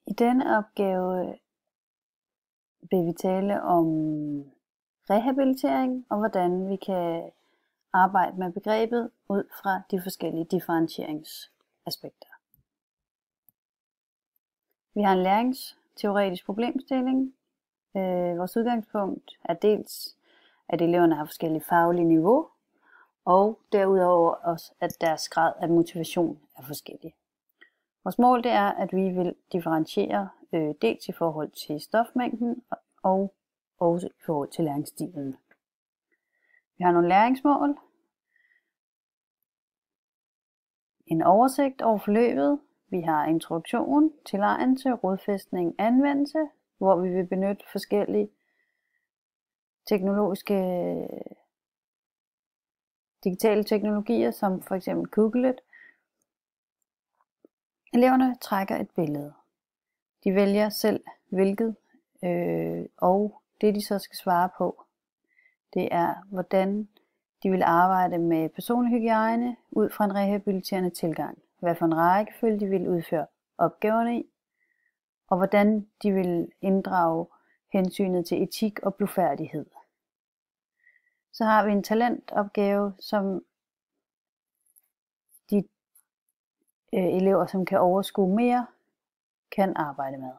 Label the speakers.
Speaker 1: I denne opgave vil vi tale om rehabilitering og hvordan vi kan arbejde med begrebet ud fra de forskellige differentieringsaspekter. Vi har en læringsteoretisk problemstilling. Vores udgangspunkt er dels, at eleverne har forskellige faglige niveau, og derudover også, at deres grad af motivation er forskellig. Vores mål det er, at vi vil differentiere dels i forhold til stofmængden og også i forhold til læringsstilen. Vi har nogle læringsmål, en oversigt over forløbet, vi har introduktion, tilegnelse, rodfæstning, anvendelse, hvor vi vil benytte forskellige digitale teknologier, som for eksempel Googlet. Eleverne trækker et billede. De vælger selv hvilket, og det de så skal svare på, det er, hvordan de vil arbejde med personlig hygiejne ud fra en rehabiliterende tilgang. Hvad for en rækkefølge de vil udføre opgaverne i, og hvordan de vil inddrage hensynet til etik og blufærdighed. Så har vi en talentopgave, som de elever, som kan overskue mere, kan arbejde med.